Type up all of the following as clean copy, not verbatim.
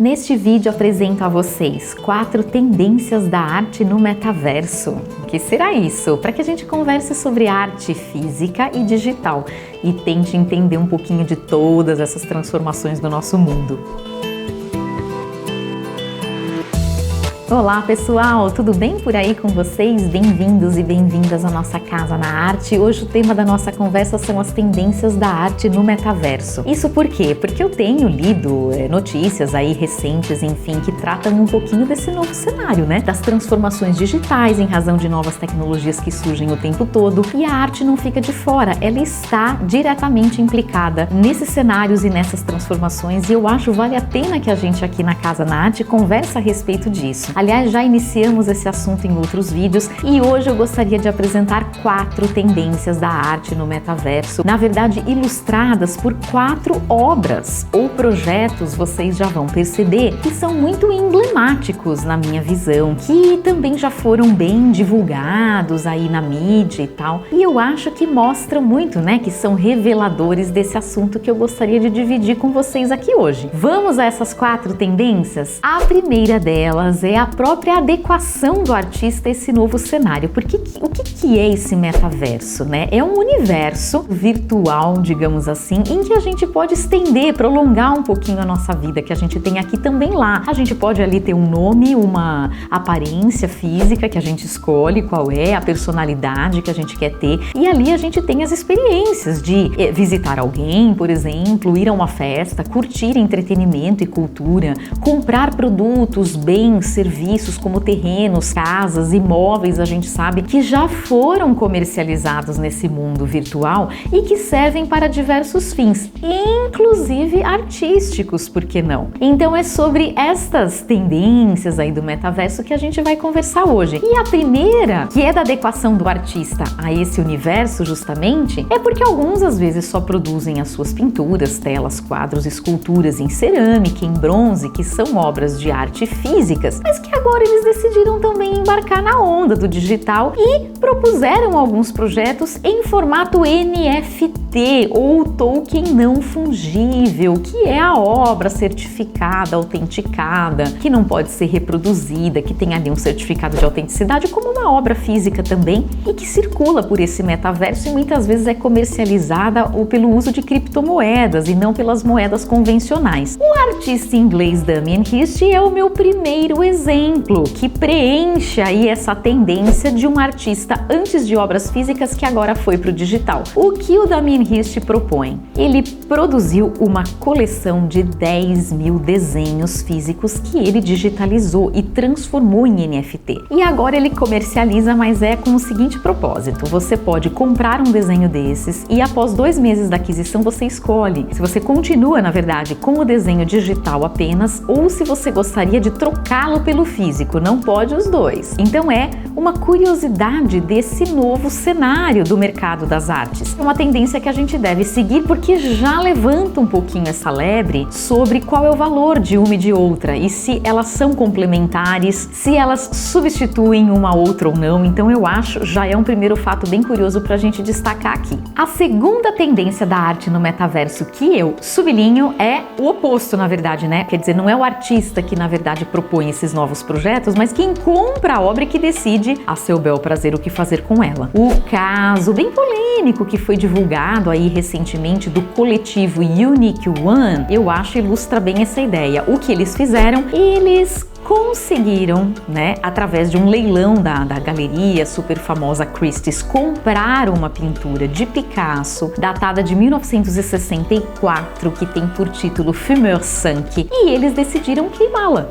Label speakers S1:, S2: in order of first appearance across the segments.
S1: Neste vídeo apresento a vocês 4 tendências da arte no metaverso. O que será isso? Para que a gente converse sobre arte física e digital e tente entender um pouquinho de todas essas transformações do nosso mundo. Olá pessoal, tudo bem por aí com vocês? Bem-vindos e bem-vindas à nossa Casa na Arte. Hoje o tema da nossa conversa são as tendências da arte no metaverso. Isso por quê? Porque eu tenho lido notícias aí recentes, enfim, que tratam um pouquinho desse novo cenário, né? Das transformações digitais em razão de novas tecnologias que surgem o tempo todo, e a arte não fica de fora, ela está diretamente implicada nesses cenários e nessas transformações, e eu acho vale a pena que a gente aqui na Casa na Arte converse a respeito disso. Aliás, já iniciamos esse assunto em outros vídeos e hoje eu gostaria de apresentar 4 tendências da arte no metaverso, na verdade ilustradas por 4 obras ou projetos, vocês já vão perceber, que são muito emblemáticos na minha visão, que também já foram bem divulgados aí na mídia e tal, e eu acho que mostram muito, né, que são reveladores desse assunto que eu gostaria de dividir com vocês aqui hoje. Vamos a essas 4 tendências? A primeira delas é a própria adequação do artista a esse novo cenário. Porque o que é esse metaverso, né? É um universo virtual, digamos assim, em que a gente pode estender, prolongar um pouquinho a nossa vida, que a gente tem aqui também lá. A gente pode ali ter um nome, uma aparência física que a gente escolhe qual é, a personalidade que a gente quer ter, e ali a gente tem as experiências de visitar alguém, por exemplo, ir a uma festa, curtir entretenimento e cultura, comprar produtos, bens, serviços como terrenos, casas, imóveis, a gente sabe que já foram comercializados nesse mundo virtual e que servem para diversos fins, inclusive artísticos, por que não? Então é sobre estas tendências aí do metaverso que a gente vai conversar hoje. E a primeira, que é da adequação do artista a esse universo justamente, é porque alguns às vezes só produzem as suas pinturas, telas, quadros, esculturas em cerâmica, em bronze, que são obras de arte físicas, mas que agora eles decidiram também embarcar na onda do digital e propuseram alguns projetos em formato NFT ou token não fungível, que é a obra certificada, autenticada, que não pode ser reproduzida, que tem ali um certificado de autenticidade como uma obra física também e que circula por esse metaverso e muitas vezes é comercializada pelo uso de criptomoedas e não pelas moedas convencionais. O artista inglês Damien Hirst é o meu primeiro exemplo que preenche aí essa tendência de um artista antes de obras físicas que agora foi para o digital. O que o Damien Hirst propõe? Ele produziu uma coleção de 10 mil desenhos físicos que ele digitalizou e transformou em NFT. E agora ele comercializa, mas é com o seguinte propósito: você pode comprar um desenho desses e após 2 meses da aquisição você escolhe se você continua, na verdade, com o desenho digital apenas ou se você gostaria de trocá-lo pelo físico. Não pode os dois. Então é uma curiosidade desse novo cenário do mercado das artes. É uma tendência que a gente deve seguir porque já levanta um pouquinho essa lebre sobre qual é o valor de uma e de outra e se elas são complementares, se elas substituem uma outra ou não. Então eu acho já é um primeiro fato bem curioso para a gente destacar aqui. A segunda tendência da arte no metaverso que eu sublinho é o oposto, na verdade, né? Quer dizer, não é o artista que na verdade propõe esses novos projetos, mas quem compra a obra e que decide a seu bel prazer o que fazer com ela. O caso bem polêmico que foi divulgado aí recentemente do coletivo Unique One, eu acho ilustra bem essa ideia. O que eles fizeram? Eles conseguiram, né, através de um leilão da galeria super famosa Christie's, comprar uma pintura de Picasso datada de 1964 que tem por título Fumeur 5 e eles decidiram queimá-la.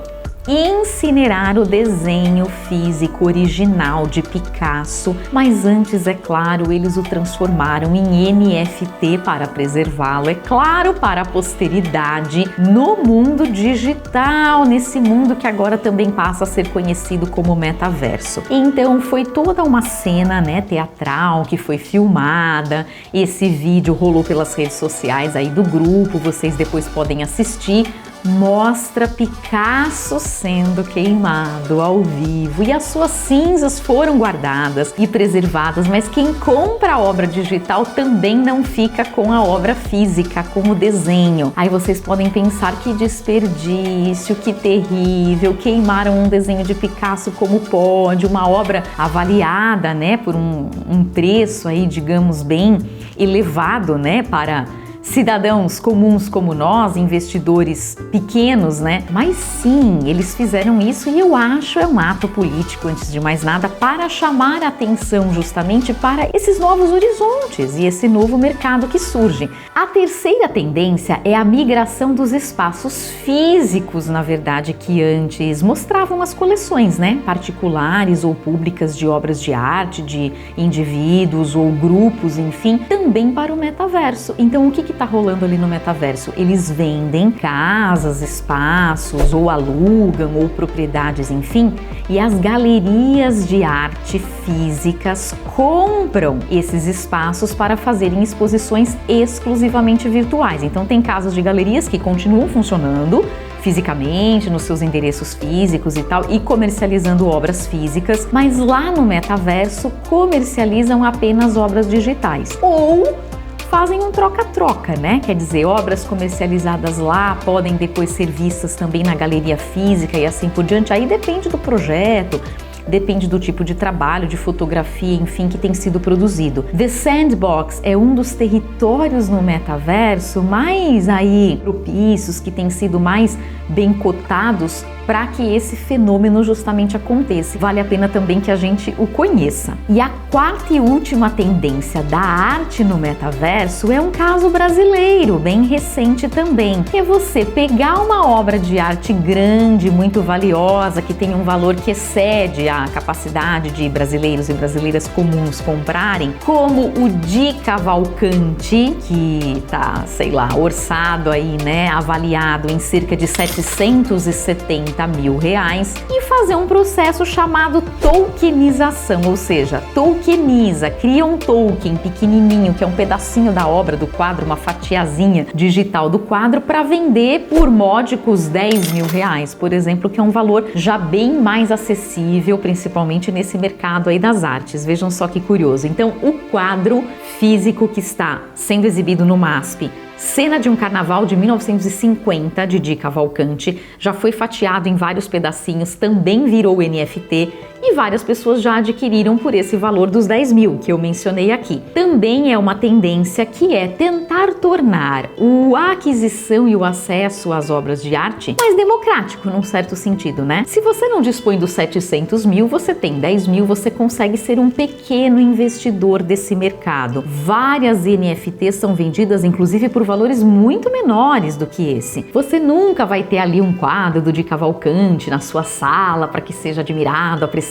S1: Incinerar o desenho físico original de Picasso, mas antes, é claro, eles o transformaram em NFT para preservá-lo, é claro, para a posteridade no mundo digital, nesse mundo que agora também passa a ser conhecido como metaverso. Então foi toda uma cena, né, teatral que foi filmada, esse vídeo rolou pelas redes sociais aí do grupo, vocês depois podem assistir. mostra Picasso sendo queimado ao vivo e as suas cinzas foram guardadas e preservadas, mas quem compra a obra digital também não fica com a obra física, com o desenho. Aí vocês podem pensar que desperdício, que terrível, queimaram um desenho de Picasso, como pode, uma obra avaliada, né, por um preço aí, digamos, bem elevado, né, para cidadãos comuns como nós, investidores pequenos, né? Mas sim, eles fizeram isso e eu acho é um ato político, antes de mais nada, para chamar a atenção justamente para esses novos horizontes e esse novo mercado que surge. A terceira tendência é a migração dos espaços físicos, na verdade, que antes mostravam as coleções, né? Particulares ou públicas de obras de arte, de indivíduos ou grupos, enfim, também para o metaverso. Então, o que está rolando ali no metaverso? Eles vendem casas, espaços, ou alugam, ou propriedades, enfim, e as galerias de arte físicas compram esses espaços para fazerem exposições exclusivamente virtuais. Então tem casos de galerias que continuam funcionando fisicamente, nos seus endereços físicos e tal, e comercializando obras físicas, mas lá no metaverso comercializam apenas obras digitais. Ou fazem um troca-troca, né? Quer dizer, obras comercializadas lá podem depois ser vistas também na galeria física e assim por diante. Aí depende do projeto, depende do tipo de trabalho, de fotografia, enfim, que tem sido produzido. The Sandbox é um dos territórios no metaverso mais aí propícios, que tem sido mais bem cotados para que esse fenômeno justamente aconteça. Vale a pena também que a gente o conheça. E a quarta e última tendência da arte no metaverso é um caso brasileiro, bem recente também, que é você pegar uma obra de arte grande, muito valiosa, que tem um valor que excede a capacidade de brasileiros e brasileiras comuns comprarem, como o Di Cavalcanti, que tá, sei lá, orçado aí, né, avaliado em cerca de 770 mil reais, e fazer um processo chamado tokenização, ou seja, tokeniza, cria um token pequenininho, que é um pedacinho da obra, do quadro, uma fatiazinha digital do quadro, para vender por módicos 10 mil reais, por exemplo, que é um valor já bem mais acessível, principalmente nesse mercado aí das artes. Vejam só que curioso. Então, o quadro físico que está sendo exibido no MASP, Cena de um Carnaval de 1950, de Di Cavalcanti, já foi fatiado em vários pedacinhos, também virou NFT e várias pessoas já adquiriram por esse valor dos 10 mil que eu mencionei aqui. Também é uma tendência que é tentar tornar a aquisição e o acesso às obras de arte mais democrático, num certo sentido, né? Se você não dispõe dos 700 mil, você tem 10 mil, você consegue ser um pequeno investidor desse mercado. Várias NFTs são vendidas, inclusive, por valores muito menores do que esse. Você nunca vai ter ali um quadro do Di Cavalcanti na sua sala para que seja admirado, apreciado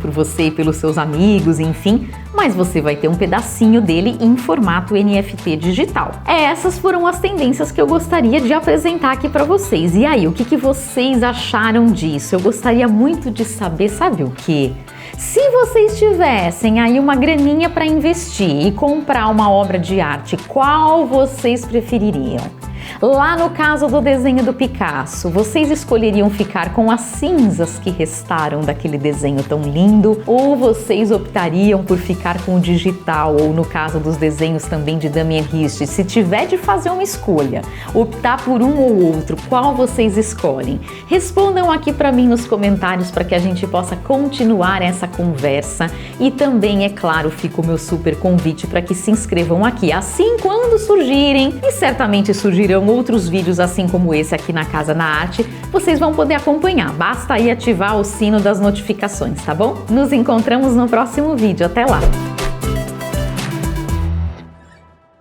S1: por você e pelos seus amigos, enfim, mas você vai ter um pedacinho dele em formato NFT digital. Essas foram as tendências que eu gostaria de apresentar aqui para vocês. E aí, o que vocês acharam disso? Eu gostaria muito de saber, sabe o quê? Se vocês tivessem aí uma graninha para investir e comprar uma obra de arte, qual vocês prefeririam? Lá no caso do desenho do Picasso, vocês escolheriam ficar com as cinzas que restaram daquele desenho tão lindo, ou vocês optariam por ficar com o digital, ou no caso dos desenhos também de Damien Hirst, se tiver de fazer uma escolha, optar por um ou outro, qual vocês escolhem? Respondam aqui para mim nos comentários para que a gente possa continuar essa conversa, e também, é claro, fica o meu super convite para que se inscrevam aqui, assim quando surgirem, e certamente surgirão outros vídeos assim como esse aqui na Casa na Arte, vocês vão poder acompanhar. Basta aí ativar o sino das notificações, tá bom? Nos encontramos no próximo vídeo. Até lá!